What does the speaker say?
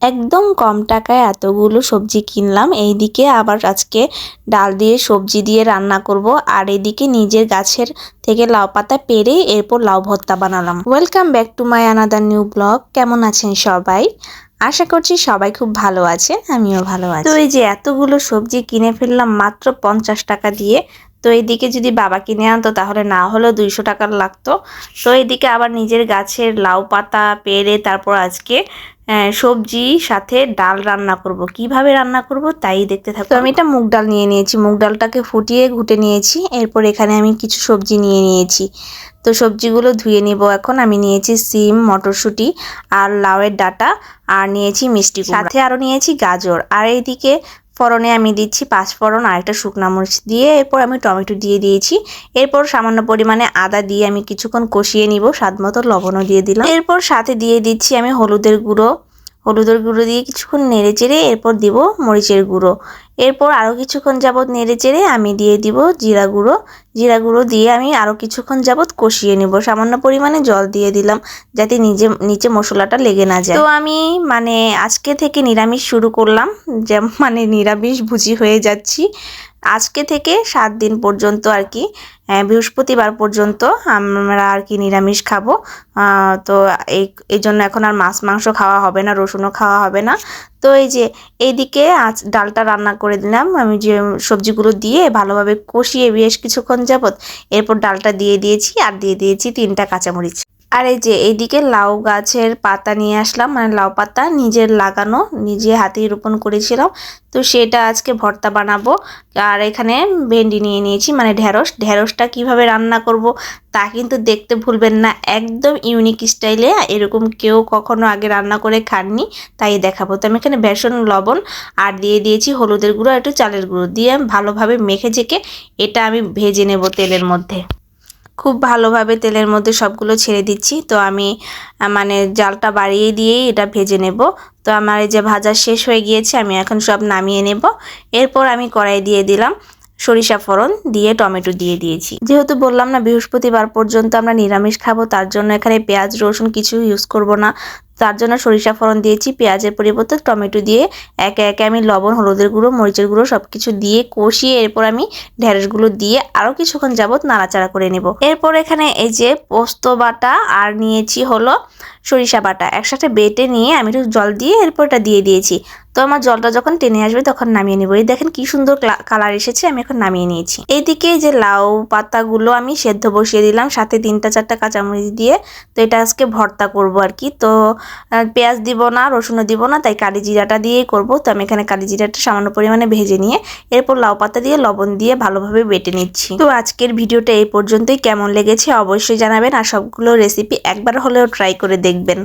একদম কম টাকায় এতগুলো সবজি কিনলাম। এইদিকে আবার আজকে ডাল দিয়ে সবজি দিয়ে রান্না করব, আর এদিকে নিজের গাছের থেকে লাউ পাতা পেরে এরপর লাউ ভর্তা বানালাম। Welcome back to my another new blog. কেমন আছেন সবাই? আশা করছি সবাই খুব ভালো আছেন, আমিও ভালো আছি। তো এই যে এতগুলো সবজি কিনে ফেললাম মাত্র 50 টাকা দিয়ে। তো এইদিকে যদি বাবা কিনে আনতো তাহলে না হলেও 200 টাকার লাগতো। তো এইদিকে আবার নিজের গাছের লাউ পাতা পেরে তারপর আজকে সবজি সাথে ডাল রান্না করব। কিভাবে রান্না করব তাই দেখতে থাকো। তো আমি এটা মুগ ডাল নিয়ে নিয়েছি, মুগ ডালটাকে ফুটিয়ে ঘুটে নিয়েছি। এরপর এখানে আমি কিছু সবজি নিয়ে নিয়েছি। তো সবজিগুলো ধুয়ে নিব এখন। আমি নিয়েছি সিম, মটরশুঁটি আর লাউয়ের ডাঁটা, আর নিয়েছি মিষ্টি কুমড়া, সাথে আরও নিয়েছি গাজর। আর এইদিকে ফোড়নে আমি দিচ্ছি 5 ফোড়ন আর একটা শুকনা মরিচ দিয়ে, এরপর আমি টমেটো দিয়ে দিয়েছি। এরপর সামান্য পরিমাণে আদা দিয়ে আমি কিছুক্ষণ কষিয়ে নিব, স্বাদ মতো লবণও দিয়ে দিলাম। এরপর সাথে দিয়ে দিচ্ছি আমি হলুদের গুঁড়ো দিয়ে কিছুক্ষণ নেড়ে চেড়ে এরপর দিব মরিচের গুঁড়ো। এরপর আরও কিছুক্ষণ যাবৎ নেড়ে চেড়ে আমি দিয়ে দিব জিরা গুঁড়ো দিয়ে আমি আরও কিছুক্ষণ যাবৎ কষিয়ে নেব। সামান্য পরিমাণে জল দিয়ে দিলাম যাতে নিচে মশলাটা লেগে না যায়। তো আমি আজকে থেকে নিরামিষ শুরু করলাম, যে নিরামিষ ভুজি হয়ে যাচ্ছি। আজকে থেকে 7 দিন পর্যন্ত আর কি, বৃহস্পতিবার পর্যন্ত আমরা আর কি নিরামিষ খাবো। তো এই জন্য এখন আর মাছ মাংস খাওয়া হবে না, রসুনও খাওয়া হবে না। তো এই যে এইদিকে আজ ডালটা রান্না করে দিলাম আমি, যে সবজিগুলো দিয়ে ভালোভাবে কষিয়ে বেশ কিছুক্ষণ যাবত। এরপর ডালটা দিয়ে দিয়েছি আর দিয়ে দিয়েছি 3টা কাঁচামরিচ। আর এই যে এইদিকে লাউ গাছের পাতা নিয়ে আসলাম, লাউ পাতা নিজের লাগানো, নিজে হাতেই রোপণ করেছিলাম। তো সেটা আজকে ভর্তা বানাবো। আর এখানে ভেন্ডি নিয়ে নিয়েছি, ঢেঁড়সটা কিভাবে রান্না করব তা কিন্তু দেখতে ভুলবেন না। একদম ইউনিক স্টাইলে, এরকম কেউ কখনো আগে রান্না করে খাননি, তাই দেখাবো। তো আমি এখানে বেসন, লবণ আর দিয়ে দিয়েছি হলুদের গুঁড়ো, একটু চালের গুঁড়ো দিয়ে ভালোভাবে মেখে ঝেঁকে এটা আমি ভেজে নেব তেলের মধ্যে। খুব ভালোভাবে তেলের মধ্যে সবগুলো ছেড়ে দিচ্ছি। তো আমি জালটা বাড়িয়ে দিয়েই এটা ভেজে নেব। তো আমার এই যে ভাজা শেষ হয়ে গিয়েছে, আমি এখন সব নামিয়ে নেব। এরপর আমি কড়াই দিয়ে দিলাম সরিষা ফোড়ন দিয়ে টমেটো দিয়ে দিয়েছি। যেহেতু বললাম না বৃহস্পতিবার পর্যন্ত আমরা নিরামিষ খাবো, তার জন্য এখানে পেঁয়াজ রসুন কিছু ইউজ করব না। তার জন্য সরিষা ফোড়ন দিয়েছি, পেঁয়াজের পরিবর্তে টমেটো দিয়ে একে একে আমি লবণ, হলুদের গুঁড়ো, মরিচের গুঁড়ো সব কিছু দিয়ে কষিয়ে এরপর আমি ঢেঁড়সগুলো দিয়ে আরও কিছুক্ষণ যাবত নাড়াচাড়া করে নেব। এরপর এখানে এই যে পোস্ত বাটা আর নিয়েছি হলো সরিষা বাটা, একসাথে বেটে নিয়ে আমি একটু জল দিয়ে এরপর এটা দিয়ে দিয়েছি। তো আমার জলটা যখন টেনে আসবে তখন নামিয়ে নেব। এই দেখেন কি সুন্দর কালার এসেছে, আমি এখন নামিয়ে নিয়েছি। এইদিকে যে লাউ পাতাগুলো আমি সেদ্ধ বসিয়ে দিলাম সাথে 3-4টা কাঁচামরিচ দিয়ে। তো এটা আজকে ভর্তা করব আর কি। তো পেঁয়াজ দিব না, রসুনও দিব না, তাই কালি জিরাটা দিয়েই করব। তো আমি এখানে কালি জিরাটা সামান্য পরিমাণে ভেজে নিয়ে এরপর লাউ পাতা দিয়ে লবণ দিয়ে ভালোভাবে বেটে নিচ্ছি। তো আজকের ভিডিওটা এই পর্যন্তই। কেমন লেগেছে অবশ্যই জানাবেন, আর সবগুলো রেসিপি একবার হলেও ট্রাই করে দেখবেন।